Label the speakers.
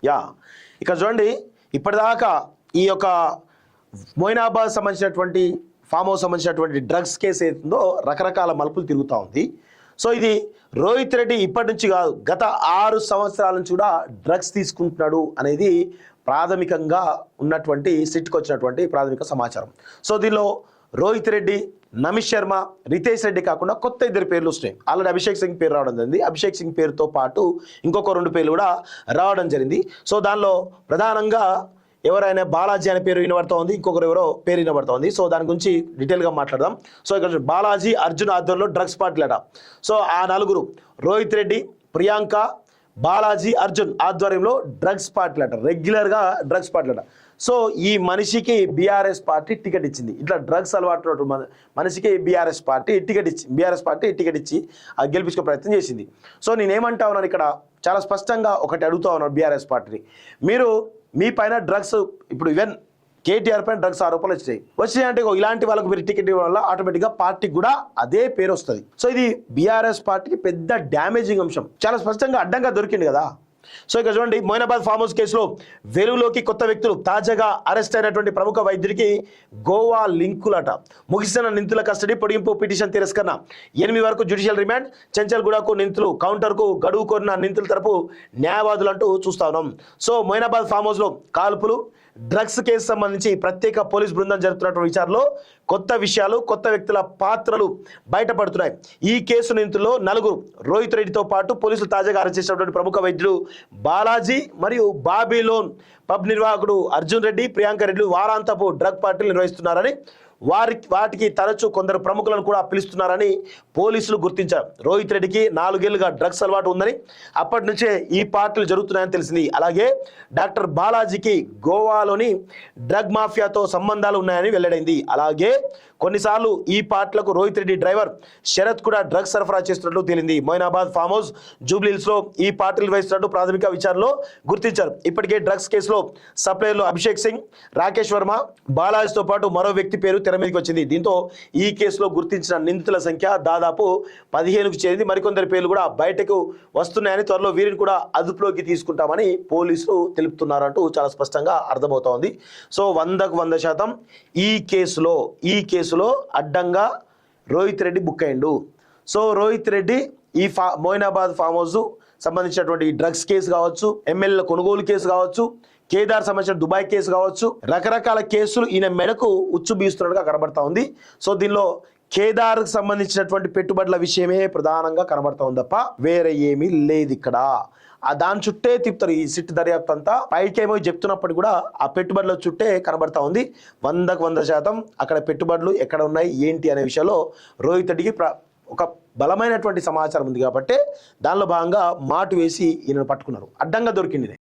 Speaker 1: Yeah ఇక్కడ చూడండి, ఇప్పటిదాకా ఈ యొక్క మొయినాబాద్ సంబంధించినటువంటి ఫామ్ హౌస్ సంబంధించినటువంటి డ్రగ్స్ కేసు ఏతుందో రకరకాల మలుపులు తిరుగుతూ ఉంది. సో ఇది రోహిత్ రెడ్డి ఇప్పటి నుంచి కాదు, గత 6 సంవత్సరాల నుంచి కూడా డ్రగ్స్ తీసుకుంటున్నాడు అనేది ప్రాథమికంగా ఉన్నటువంటి సిట్కి వచ్చినటువంటి ప్రాథమిక సమాచారం. సో దీనిలో రోహిత్ రెడ్డి, నమిష్ శర్మ, రితేష్ రెడ్డి కాకుండా కొత్త 2 పేర్లు వస్తున్నాయి. ఆల్రెడీ అభిషేక్ సింగ్ పేరు రావడం జరిగింది. అభిషేక్ సింగ్ పేరుతో పాటు ఇంకొక 2 పేర్లు కూడా రావడం జరిగింది. సో దానిలో ప్రధానంగా ఎవరైనా బాలాజీ అనే పేరు వినబడుతూ ఉంది, ఇంకొకరు ఎవరో పేరు వినబడుతూ ఉంది. సో దాని గురించి డీటెయిల్గా మాట్లాడదాం. సో ఇక్కడ బాలాజీ, అర్జున్ ఆధ్వర్యంలో డ్రగ్స్ పార్టీలట. సో ఆ 4 రోహిత్ రెడ్డి, ప్రియాంక, బాలాజీ, అర్జున్ ఆధ్వర్యంలో డ్రగ్స్ పార్టీలట, రెగ్యులర్గా డ్రగ్స్ పార్టీలట. సో ఈ మనిషికి బీఆర్ఎస్ పార్టీ టికెట్ ఇచ్చింది. ఇట్లా డ్రగ్స్ అలవాటు మనిషికి బీఆర్ఎస్ పార్టీ టికెట్ ఇచ్చి గెలిపించుకునే ప్రయత్నం చేసింది. సో నేనేమంటా ఉన్నాను, ఇక్కడ చాలా స్పష్టంగా ఒకటి అడుగుతా ఉన్నాను బీఆర్ఎస్ పార్టీని. మీరు మీ పైన డ్రగ్స్, ఇప్పుడు ఈవెన్ కేటీఆర్ పైన డ్రగ్స్ ఆరోపణలు వచ్చినాయంటే ఇలాంటి వాళ్ళకు మీరు టికెట్ ఇవ్వడం వల్ల ఆటోమేటిక్గా పార్టీకి కూడా అదే పేరు వస్తుంది. సో ఇది బీఆర్ఎస్ పార్టీకి పెద్ద డ్యామేజింగ్ అంశం. చాలా స్పష్టంగా అడ్డంగా దొరికింది కదా. సో ఇక చూడండి, మొయినాబాద్ ఫామ్ హౌస్ కేసులో వెలుగులోకి కొత్త వ్యక్తులు. తాజాగా అరెస్ట్ అయినటువంటి ప్రముఖ వైద్యుడికి గోవా లింకులట. ముగిసిన నిందితుల కస్టడీ పొడిగింపు పిటిషన్ తిరస్కరణ. 8 వరకు జ్యుడిషియల్ రిమాండ్. చెంచల్గూడకు నిందితులు, కౌంటర్కు గడువు కోరిన నిందితుల తరపు న్యాయవాదులు అంటూ చూస్తా ఉన్నాం. సో మొయినాబాద్ ఫామ్ హౌస్లో కాల్పులు, డ్రగ్స్ కేసు సంబంధించి ప్రత్యేక పోలీస్ బృందం జరుపుతున్నటువంటి విచారణలో కొత్త విషయాలు, కొత్త వ్యక్తుల పాత్రలు బయటపడుతున్నాయి. ఈ కేసు నిందితుల్లో 4 రోహిత్ రెడ్డితో పాటు పోలీసులు తాజాగా అరెస్ట్ చేసినటువంటి ప్రముఖ వైద్యుడు బాలాజీ మరియు బాబీలోన్ పబ్ నిర్వాహకుడు అర్జున్ రెడ్డి, ప్రియాంక రెడ్డి వారాంతపు డ్రగ్ పార్టీలు నిర్వహిస్తున్నారని, వాటికి తరచూ కొందరు ప్రముఖులను కూడా పిలుస్తున్నారని పోలీసులు గుర్తించారు. రోహిత్ రెడ్డికి 4 ఏళ్లుగా డ్రగ్స్ అలవాటు ఉందని, అప్పటి నుంచే ఈ పార్టీలు జరుగుతున్నాయని తెలిసింది. అలాగే డాక్టర్ బాలాజీకి గోవాలోని డ్రగ్ మాఫియాతో సంబంధాలు ఉన్నాయని వెల్లడైంది. అలాగే కొన్నిసార్లు ఈ పార్టీలకు రోహిత్ రెడ్డి డ్రైవర్ శరత్ కూడా డ్రగ్స్ సరఫరా చేస్తున్నట్లు తేలింది. మొయినాబాద్ ఫామ్ హౌస్, జూబ్లీహిల్స్ లో ఈ పార్టీలు నిర్వహిస్తున్నట్టు ప్రాథమిక విచారణలో గుర్తించారు. ఇప్పటికే డ్రగ్స్ కేసులో సప్లైర్లు అభిషేక్ సింగ్, రాకేష్ వర్మ, బాలాజీతో పాటు మరో వ్యక్తి పేరు తెర మీదకి వచ్చింది. దీంతో ఈ కేసులో గుర్తించిన నిందితుల సంఖ్య దాదాపు 15కు చేరింది. మరికొందరి పేర్లు కూడా బయటకు వస్తున్నాయని, త్వరలో వీరిని కూడా అదుపులోకి తీసుకుంటామని పోలీసులు తెలుపుతున్నారంటూ చాలా స్పష్టంగా అర్థమవుతోంది. సో 100కు 100% ఈ కేసులో అడ్డంగా రోహిత్ రెడ్డి బుక్ అయ్యిండు. సో రోహిత్ రెడ్డి ఈ మొయినాబాద్ ఫామ్ హౌస్ సంబంధించినటువంటి డ్రగ్స్ కేసు కావచ్చు, ఎమ్మెల్యేల కొనుగోలు కేసు కావచ్చు, కేదార్ సంబంధించిన దుబాయ్ కేసు కావచ్చు, రకరకాల కేసులు ఈయన మెడకు ఉచ్చు బీస్తున్నట్టుగా కనబడతా ఉంది. సో దీనిలో కేదార్కి సంబంధించినటువంటి పెట్టుబడుల విషయమే ప్రధానంగా కనబడతా ఉంది తప్ప వేరే ఏమీ లేదు ఇక్కడ. దాని చుట్టే తిప్పుతారు ఈ సిట్ దర్యాప్తు అంతా. పైకేమో చెప్తున్నప్పటికీ కూడా ఆ పెట్టుబడుల చుట్టే కనబడతా ఉంది. 100కు 100% అక్కడ పెట్టుబడులు ఎక్కడ ఉన్నాయి ఏంటి అనే విషయంలో రోహిత్ రెడ్డికి ఒక బలమైనటువంటి సమాచారం ఉంది కాబట్టి దానిలో భాగంగా మాటు వేసి ఈయనను పట్టుకున్నారు. అడ్డంగా దొరికింది.